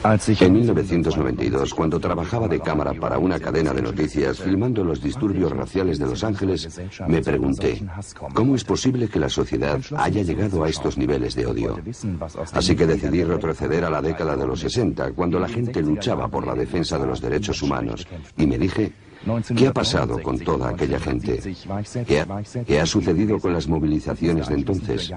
En 1992, cuando trabajaba de cámara para una cadena de noticias filmando los disturbios raciales de Los Ángeles, me pregunté, ¿cómo es posible que la sociedad haya llegado a estos niveles de odio? Así que decidí retroceder a la década de los 60, cuando la gente luchaba por la defensa de los derechos humanos, y me dije, ¿qué ha pasado con toda aquella gente? ¿Qué ha sucedido con las movilizaciones de entonces?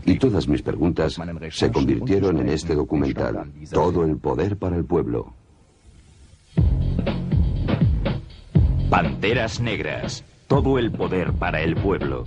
Y todas mis preguntas se convirtieron en este documental, Todo el poder para el pueblo. Panteras Negras, todo el poder para el pueblo.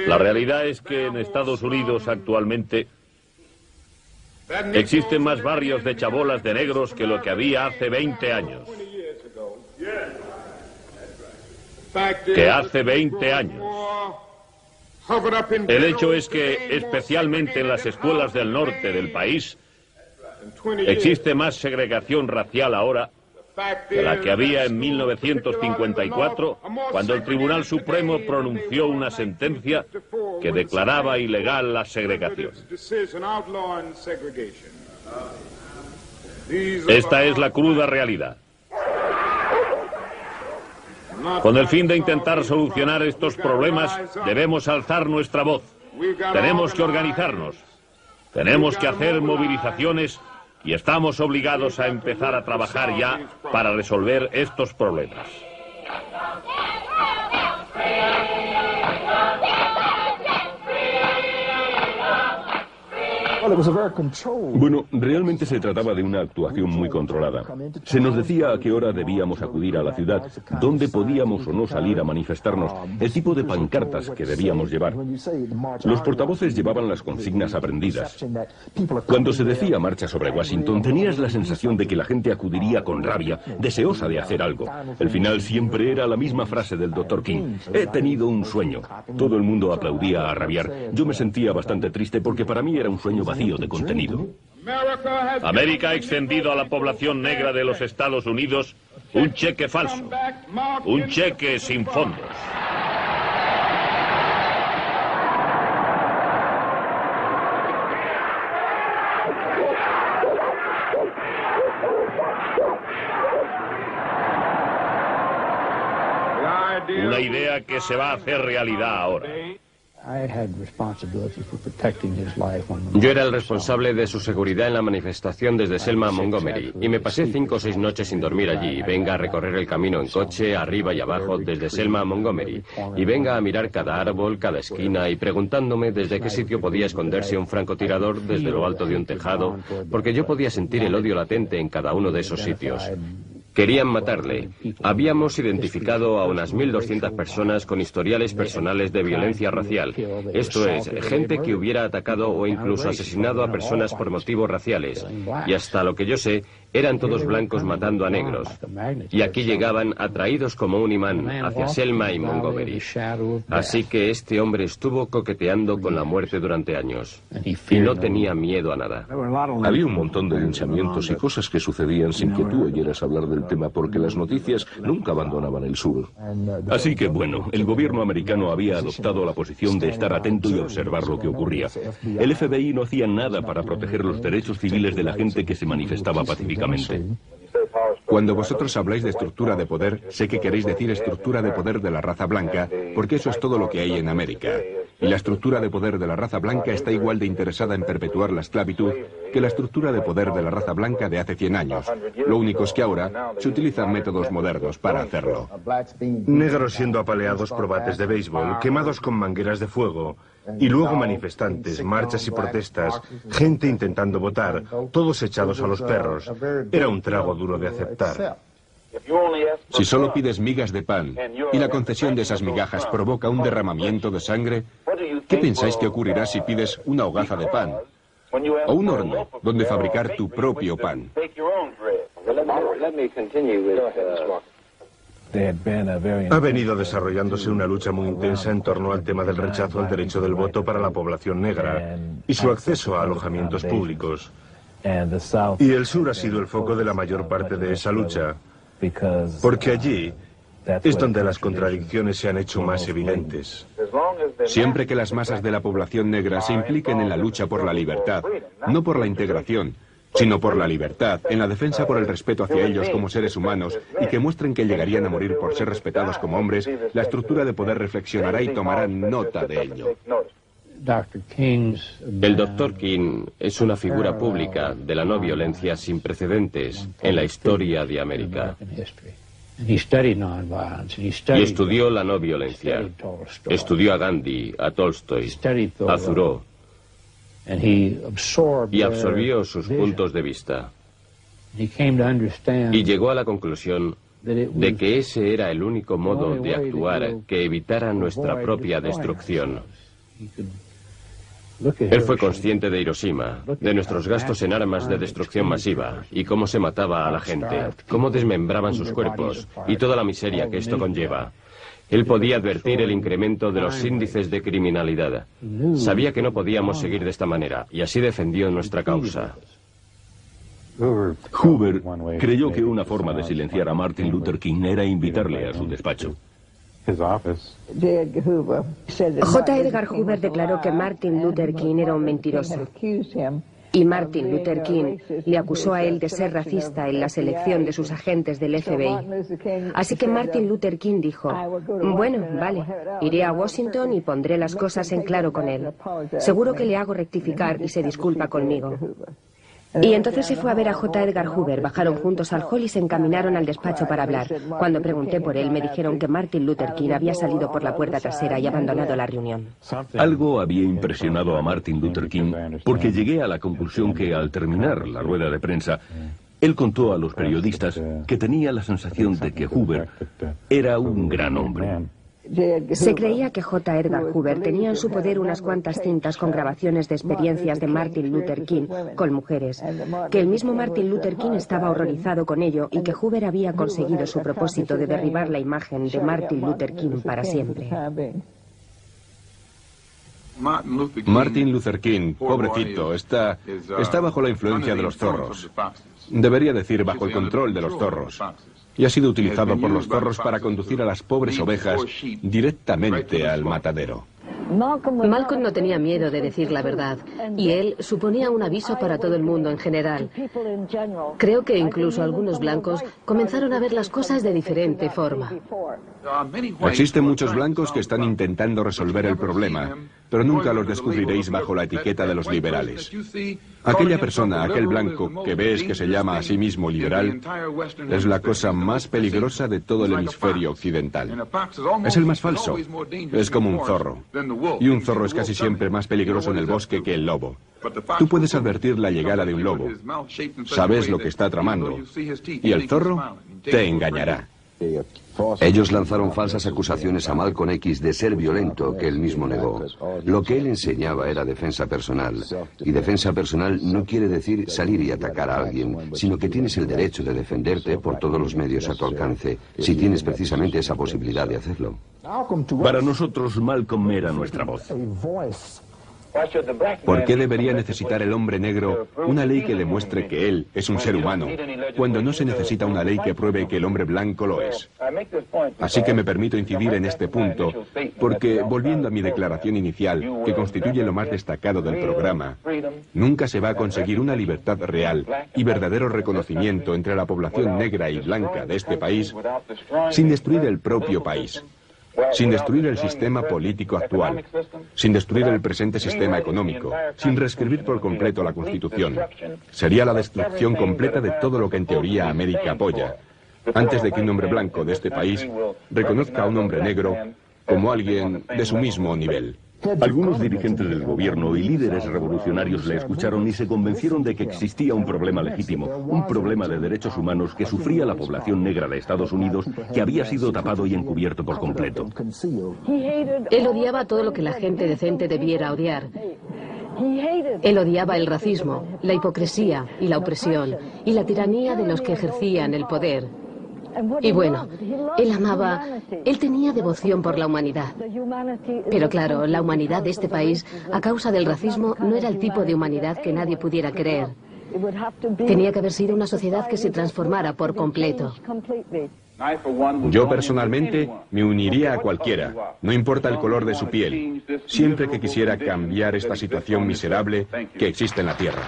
La realidad es que en Estados Unidos actualmente existen más barrios de chabolas de negros que lo que había hace 20 años. Que hace 20 años. El hecho es que, especialmente en las escuelas del norte del país, existe más segregación racial ahora que la que había en 1954, cuando el Tribunal Supremo pronunció una sentencia que declaraba ilegal la segregación. Esta es la cruda realidad. Con el fin de intentar solucionar estos problemas, debemos alzar nuestra voz. Tenemos que organizarnos. Tenemos que hacer movilizaciones y estamos obligados a empezar a trabajar ya para resolver estos problemas. Bueno, realmente se trataba de una actuación muy controlada. Se nos decía a qué hora debíamos acudir a la ciudad, dónde podíamos o no salir a manifestarnos, el tipo de pancartas que debíamos llevar. Los portavoces llevaban las consignas aprendidas. Cuando se decía marcha sobre Washington, tenías la sensación de que la gente acudiría con rabia, deseosa de hacer algo. El final siempre era la misma frase del Dr. King: he tenido un sueño. Todo el mundo aplaudía a rabiar. Yo me sentía bastante triste porque para mí era un sueño vacío de contenido. América ha extendido a la población negra de los Estados Unidos un cheque falso, un cheque sin fondos. Una idea que se va a hacer realidad ahora. Yo era el responsable de su seguridad en la manifestación desde Selma a Montgomery y me pasé 5 o 6 noches sin dormir allí. Venga a recorrer el camino en coche, arriba y abajo, desde Selma a Montgomery. Y venga a mirar cada árbol, cada esquina y preguntándome desde qué sitio podía esconderse un francotirador desde lo alto de un tejado, porque yo podía sentir el odio latente en cada uno de esos sitios. Querían matarle. Habíamos identificado a unas 1.200 personas con historiales personales de violencia racial. Esto es, gente que hubiera atacado o incluso asesinado a personas por motivos raciales. Y hasta lo que yo sé, eran todos blancos matando a negros. Y aquí llegaban atraídos como un imán hacia Selma y Montgomery. Así que este hombre estuvo coqueteando con la muerte durante años. Y no tenía miedo a nada. Había un montón de linchamientos y cosas que sucedían sin que tú oyeras hablar del tema, porque las noticias nunca abandonaban el sur. Así que bueno, el gobierno americano había adoptado la posición de estar atento y observar lo que ocurría. El FBI no hacía nada para proteger los derechos civiles de la gente que se manifestaba pacíficamente. Cuando vosotros habláis de estructura de poder, sé que queréis decir estructura de poder de la raza blanca, porque eso es todo lo que hay en América. Y la estructura de poder de la raza blanca está igual de interesada en perpetuar la esclavitud que la estructura de poder de la raza blanca de hace 100 años. Lo único es que ahora se utilizan métodos modernos para hacerlo. Negros siendo apaleados por bates de béisbol, quemados con mangueras de fuego, y luego manifestantes, marchas y protestas, gente intentando votar, todos echados a los perros. Era un trago duro de aceptar. Si solo pides migas de pan y la concesión de esas migajas provoca un derramamiento de sangre, ¿qué pensáis que ocurrirá si pides una hogaza de pan? O un horno donde fabricar tu propio pan. Ha venido desarrollándose una lucha muy intensa en torno al tema del rechazo al derecho del voto para la población negra y su acceso a alojamientos públicos. Y el sur ha sido el foco de la mayor parte de esa lucha, porque allí es donde las contradicciones se han hecho más evidentes. Siempre que las masas de la población negra se impliquen en la lucha por la libertad, no por la integración, sino por la libertad, en la defensa por el respeto hacia ellos como seres humanos y que muestren que llegarían a morir por ser respetados como hombres, la estructura de poder reflexionará y tomará nota de ello. El Dr. King es una figura pública de la no violencia sin precedentes en la historia de América. Y estudió la no violencia. Estudió a Gandhi, a Tolstoy, a Thoreau. Y absorbió sus puntos de vista. Y llegó a la conclusión de que ese era el único modo de actuar que evitara nuestra propia destrucción. Él fue consciente de Hiroshima, de nuestros gastos en armas de destrucción masiva, y cómo se mataba a la gente, cómo desmembraban sus cuerpos, y toda la miseria que esto conlleva. Él podía advertir el incremento de los índices de criminalidad. Sabía que no podíamos seguir de esta manera, y así defendió nuestra causa. Hoover creyó que una forma de silenciar a Martin Luther King era invitarle a su despacho. J. Edgar Hoover declaró que Martin Luther King era un mentiroso. Y Martin Luther King le acusó a él de ser racista en la selección de sus agentes del FBI. Así que Martin Luther King dijo, bueno, vale, iré a Washington y pondré las cosas en claro con él. Seguro que le hago rectificar y se disculpa conmigo. Y entonces se fue a ver a J. Edgar Hoover, bajaron juntos al hall y se encaminaron al despacho para hablar. Cuando pregunté por él, me dijeron que Martin Luther King había salido por la puerta trasera y abandonado la reunión. Algo había impresionado a Martin Luther King, porque llegué a la conclusión que al terminar la rueda de prensa, él contó a los periodistas que tenía la sensación de que Hoover era un gran hombre. Se creía que J. Edgar Hoover tenía en su poder unas cuantas cintas con grabaciones de experiencias de Martin Luther King con mujeres, que el mismo Martin Luther King estaba horrorizado con ello y que Hoover había conseguido su propósito de derribar la imagen de Martin Luther King para siempre. Martin Luther King, pobrecito, está bajo la influencia de los zorros. Debería decir bajo el control de los zorros. Y ha sido utilizado por los zorros para conducir a las pobres ovejas directamente al matadero. Malcolm no tenía miedo de decir la verdad, y él suponía un aviso para todo el mundo en general. Creo que incluso algunos blancos comenzaron a ver las cosas de diferente forma. Existen muchos blancos que están intentando resolver el problema, pero nunca los descubriréis bajo la etiqueta de los liberales. Aquella persona, aquel blanco que ves que se llama a sí mismo liberal, es la cosa más peligrosa de todo el hemisferio occidental. Es el más falso. Es como un zorro. Y un zorro es casi siempre más peligroso en el bosque que el lobo. Tú puedes advertir la llegada de un lobo. Sabes lo que está tramando. Y el zorro te engañará. Ellos lanzaron falsas acusaciones a Malcolm X de ser violento, que él mismo negó. Lo que él enseñaba era defensa personal. Y defensa personal no quiere decir salir y atacar a alguien, sino que tienes el derecho de defenderte por todos los medios a tu alcance, si tienes precisamente esa posibilidad de hacerlo. Para nosotros, Malcolm era nuestra voz. ¿Por qué debería necesitar el hombre negro una ley que demuestre que él es un ser humano, cuando no se necesita una ley que pruebe que el hombre blanco lo es? Así que me permito incidir en este punto, porque, volviendo a mi declaración inicial, que constituye lo más destacado del programa, nunca se va a conseguir una libertad real y verdadero reconocimiento entre la población negra y blanca de este país sin destruir el propio país, sin destruir el sistema político actual, sin destruir el presente sistema económico, sin reescribir por completo la Constitución. Sería la destrucción completa de todo lo que en teoría América apoya, antes de que un hombre blanco de este país reconozca a un hombre negro como alguien de su mismo nivel. Algunos dirigentes del gobierno y líderes revolucionarios le escucharon y se convencieron de que existía un problema legítimo, un problema de derechos humanos que sufría la población negra de Estados Unidos, que había sido tapado y encubierto por completo. Él odiaba todo lo que la gente decente debiera odiar. Él odiaba el racismo, la hipocresía y la opresión, y la tiranía de los que ejercían el poder. Y bueno, él tenía devoción por la humanidad. Pero claro, la humanidad de este país, a causa del racismo, no era el tipo de humanidad que nadie pudiera creer. Tenía que haber sido una sociedad que se transformara por completo. Yo personalmente me uniría a cualquiera, no importa el color de su piel, siempre que quisiera cambiar esta situación miserable que existe en la Tierra.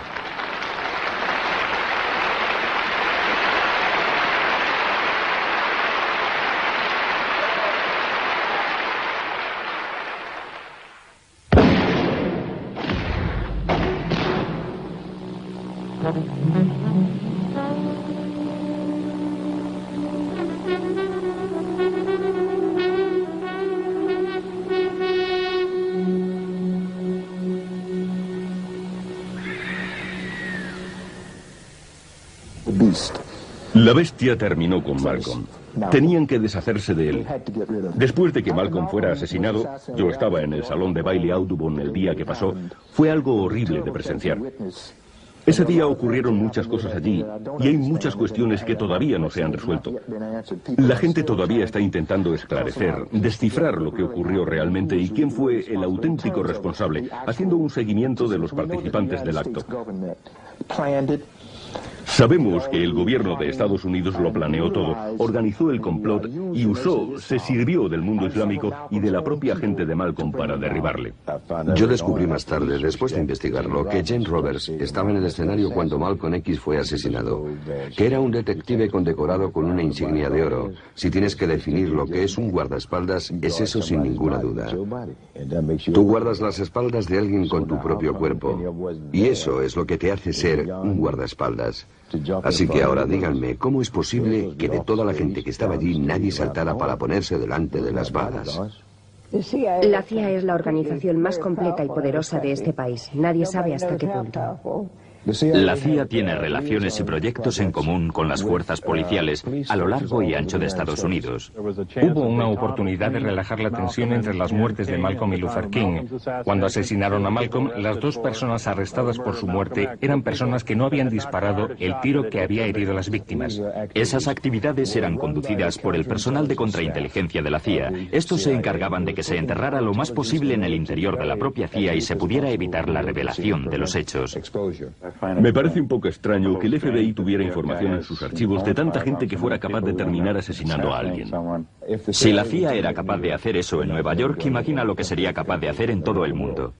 La bestia terminó con Malcolm. Tenían que deshacerse de él. Después de que Malcolm fuera asesinado, yo estaba en el salón de baile Audubon el día que pasó. Fue algo horrible de presenciar. Ese día ocurrieron muchas cosas allí y hay muchas cuestiones que todavía no se han resuelto. La gente todavía está intentando esclarecer, descifrar lo que ocurrió realmente y quién fue el auténtico responsable, haciendo un seguimiento de los participantes del acto. Sabemos que el gobierno de Estados Unidos lo planeó todo, organizó el complot y se sirvió del mundo islámico y de la propia gente de Malcolm para derribarle. Yo descubrí más tarde, después de investigarlo, que James Roberts estaba en el escenario cuando Malcolm X fue asesinado, que era un detective condecorado con una insignia de oro. Si tienes que definir lo que es un guardaespaldas, es eso sin ninguna duda. Tú guardas las espaldas de alguien con tu propio cuerpo, y eso es lo que te hace ser un guardaespaldas. Así que ahora díganme, ¿cómo es posible que de toda la gente que estaba allí nadie saltara para ponerse delante de las balas? La CIA es la organización más completa y poderosa de este país. Nadie sabe hasta qué punto. La CIA tiene relaciones y proyectos en común con las fuerzas policiales a lo largo y ancho de Estados Unidos. Hubo una oportunidad de relajar la tensión entre las muertes de Malcolm y Luther King. Cuando asesinaron a Malcolm, las dos personas arrestadas por su muerte eran personas que no habían disparado el tiro que había herido a las víctimas. Esas actividades eran conducidas por el personal de contrainteligencia de la CIA. Estos se encargaban de que se enterrara lo más posible en el interior de la propia CIA y se pudiera evitar la revelación de los hechos. Me parece un poco extraño que el FBI tuviera información en sus archivos de tanta gente que fuera capaz de terminar asesinando a alguien. Si la CIA era capaz de hacer eso en Nueva York, imagina lo que sería capaz de hacer en todo el mundo.